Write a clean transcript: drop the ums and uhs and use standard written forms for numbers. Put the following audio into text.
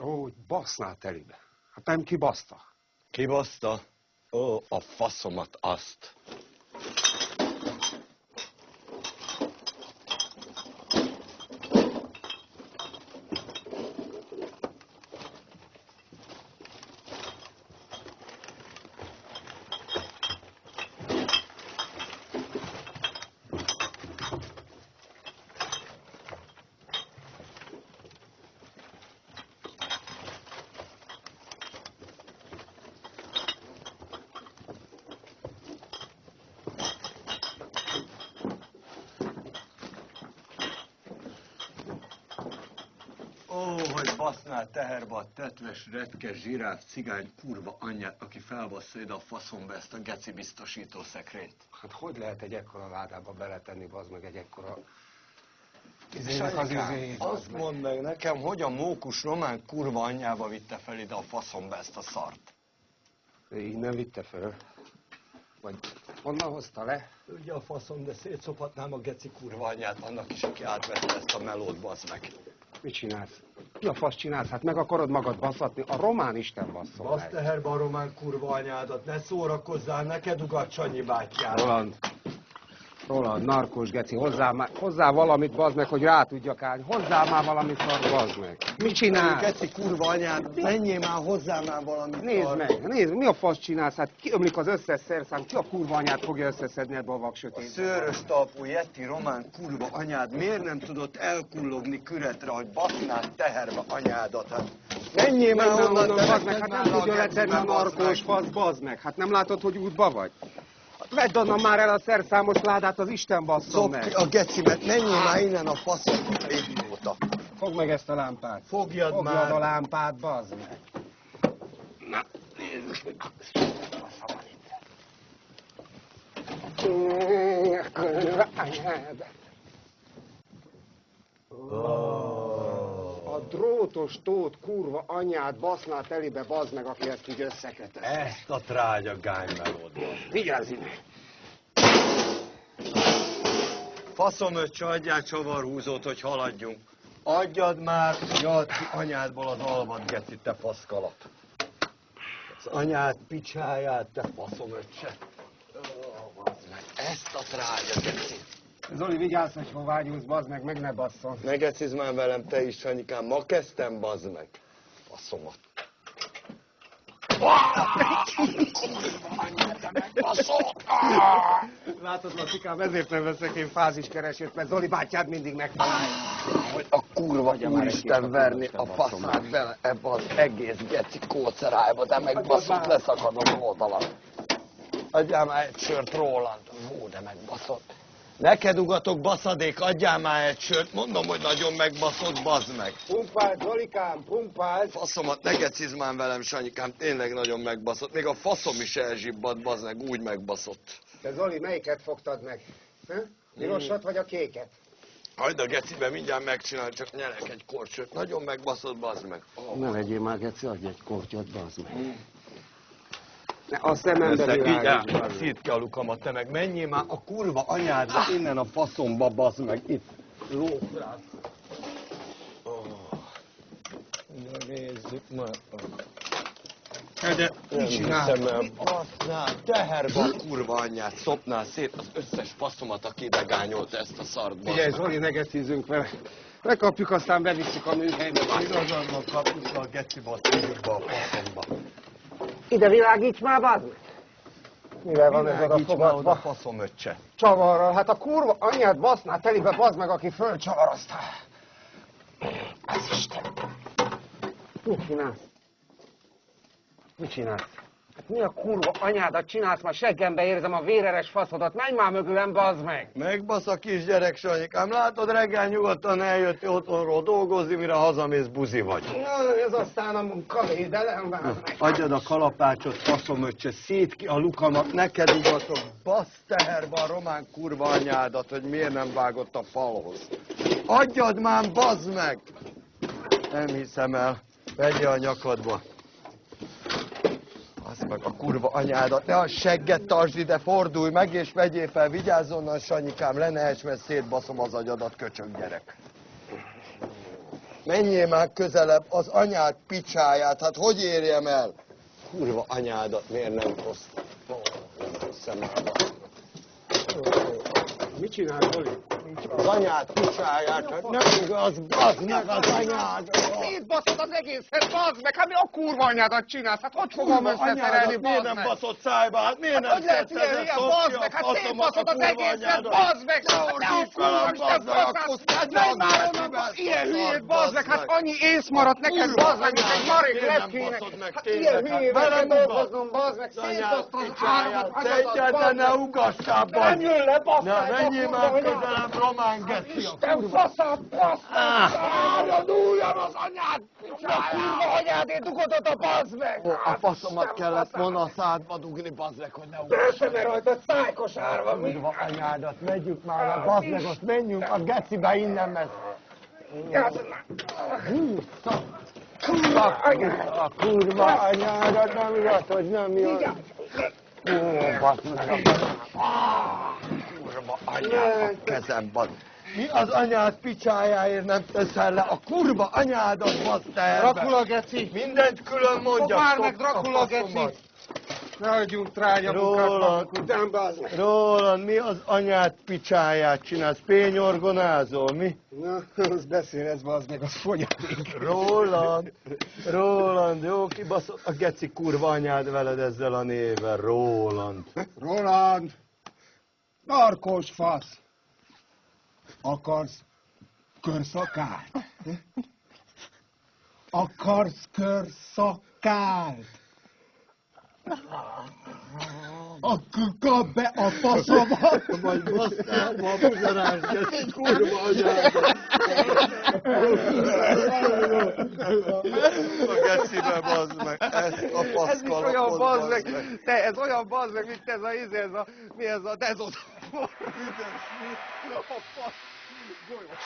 Ó, basznál telibe. Hát nem kibaszta. Kibaszta? Ó, a faszomat azt. Hogy basznál teherbe a tetves, retkes, zsiráf, cigány, kurva anyját, aki felbassza ide a faszomba ezt a geci biztosító szekrényt. Hát hogy lehet egy ekkora ládába beletenni, bazd meg egy ekkora... Azt mondd meg nekem, hogy a mókus román kurva anyjába vitte fel ide a faszomba ezt a szart. Innen vitte föl. Vagy honnan hozta le? Ugye a faszom, de szétszophatnám a geci kurva anyját annak is, aki átvette ezt a melót, bazd meg. Mit csinálsz? Mi a fasz csinálsz? Hát meg akarod magad basszatni? A román isten basszol. Basz teherbe a román kurva anyádat, ne szórakozzál, neked ugat Sanyi bátyját. Roland, narkós geci, hozzá valamit, bazd meg, hogy rá tudjak állni. Hozzá már valamit, szar, bazd meg. Mit csinálsz? Geci kurva anyád, menjél már hozzá már valamit. Nézd, mi a fasz csinálsz? Hát kiömlik az összes szerszám, ki a kurva anyát fogja összeszedni ebbe a vaksötét? A szőrös talpú yeti román kurva anyád miért nem tudott elkullogni küretre, hogy basznál teherbe anyádat? Hát menjél már onnan, bazd meg, hát nem tudja letenni a narkós fasz, bazd meg. Hát nem látod, hogy útba vagy? Vedd onnan már el a szerszámos ládát, az Isten basszol meg! Szopj a gecimet, menjél már innen a faszomba, idióta! Fogd meg ezt a lámpát! Fogjad már! A lámpát, bazd meg! Na, nézzük, hogy bassza van itt! A drótos tót kurva anyád basznál telibe, bazd meg, aki ezt így összekötött. Ezt a trágya gánymelód. Vigyázz ide! Faszomöccse, adjál csavarhúzót, hogy haladjunk. Adjad már, nyald ki anyádból az alvat, geci, te faszkalat. Az anyád picsáját, te faszomöccse. Ezt a trágya, geci. Zoli, vigyázz, hogy hová nyúlsz, bazd meg, meg ne basszon. Ne geciz már velem, te is, Sanyikám, ma kezdtem, bazd meg. Faszomat. Látod, Lacikám, ezért nem veszek én fáziskeresőt, mert Zoli bátyád mindig megtalálja. Hogy a kurva úristen verni a faszát bele ebbe az egész geci kócerájba, de megbaszott, leszakad az oldalam. Adjál már egy sört, Roland. Hú, de megbaszott. Neked ugatok, baszadék, adjál már egy sört, mondom, hogy nagyon megbaszott, bazd meg. Pumpáld, Zolikám, pumpáld. Faszomat, ne geciz már velem, Sanyikám, tényleg nagyon megbaszott. Még a faszom is elzsibbadt, bazd meg, úgy megbaszott. De Zoli, melyiket fogtad meg? Pirosat vagy a kéket? Hagyd a gecibe, mindjárt megcsinál, csak nyelek egy korcsot. Nagyon megbaszott, bazd meg. Ne legyél már, geci, adj egy kortyot, bazd meg. Ne, a szemembe világít. Szíd ki a lukamat, te meg menjél már a kurva anyádra innen a faszomba, bazd meg, itt lófrász. Na nézzük már. De mit csinálsz? Mit basznál? Teherbe a kurva anyját, szopnál szét az összes faszomat, aki begányolta ezt a szart, bazd. Figyelj, Zoli, ne gecízzünk vele. Megkapjuk, aztán bevisszük a műhelybe. Igazadnak kapjuk a geciba, a szívükbe, a faszomba. Ide világíts már, bazd meg! Mivel van ez a fogadva? A faszomöccse. Csavarral, hát a kurva anyját basznál telibe, bazd meg, aki fölcsavaroztál. Ez Isten. Mit csinálsz? Mit csinálsz? Hát mi a kurva anyádat csinálsz? Már seggembe érzem a véreres faszodat. Menj már mögülem, bazd meg! Megbasz a kisgyerek, Sanyikám. Látod, reggel nyugodtan eljöttél otthonról dolgozni, mire hazamész, buzi vagy. Na, ez aztán a munkavédelem, bazd meg. Adjad a kalapácsot, faszomöccse, szét ki a lukamat, neked ugatok, basz teherbe a román kurva anyádat, hogy miért nem vágott a falhoz. Adjad már, bazd meg! Nem hiszem el. Vegye a nyakadba. Az meg a kurva anyádat, ne a segget tartsd ide, fordulj meg és vegyél fel, vigyázz onnan, Sanyikám, le ne esd, mert szétbaszom az agyadat, köcsög gyerek. Menjél már közelebb, az anyád picsáját, hát hogy érjem el? Kurva anyádat, miért nem hoztam? Hiszem el. Mit csinál, Zoli? Az anyád picsáját, hát nem igaz, bazd meg az anyád! Szétbaszod az egészet, bazd meg! Hát mi a kurva anyádat csinálsz? Hát hogy fogom összeszerelni, miért bazd nem meg? baszott szájba? Hát miért nem Hogy lehet ilyen szedted hülye, a bazd meg? Hát szétbaszod az egészet, bazd meg! Hát ne a kurva Isten faszát! Nem már onnan, ilyen hülyét, bazd meg! Hát annyi ész maradt neked, bazd meg, mint egy marék lepkének! Hát ilyen hülyével kell dolgoznom, bazd meg! Szétbaszod az áramat, Te bazd ne meg! ugassál, Nem bazd! jön le, bazd Na, meg! menjél már közelebb, román geci, a Isten kurva! faszát, basszát! Áraduljon az anyád! A kurva anyádét dugod oda, bazd meg! A faszomat kellett volna a szádba dugni, bazd meg, hogy ne ugassál! Persze, mert rajtad szájkosár van, mi? Kurva anyádat, megyünk már le, bazd meg, ott menjünk a gecibe innen, mert... A kurva anyádat nem igaz, hogy nem jön. Ó, bazd meg a kurva anyád a kezemben. Mi az anyád picsájáért nem teszel le? A kurva anyádat, bazd te! Dracula geci! Mindent külön mondja. Fogd már meg, Dracula geci! Ne hagyjunk trágya munkát, után, bazd meg! Roland, mi az anyád picsáját csinálsz? Pényorgonázol, mi? Na, az beszélsz, bazd meg, az fogyaték. Roland, jó, kibaszott a geci kurva anyád veled ezzel a néven, Roland. Roland! Narkos fasz! Akarsz körszakált? Akarsz körszakált? Akkor kap be a faszomat! Vagy basszál ma a buzerás geci kurva anyádat. A gecibe, bazd meg, ezt a faszkalapot, olyan bazd meg, meg. te, ez olyan bazd meg, mint ez a, mi ez a dezod. A fasz. Golyós.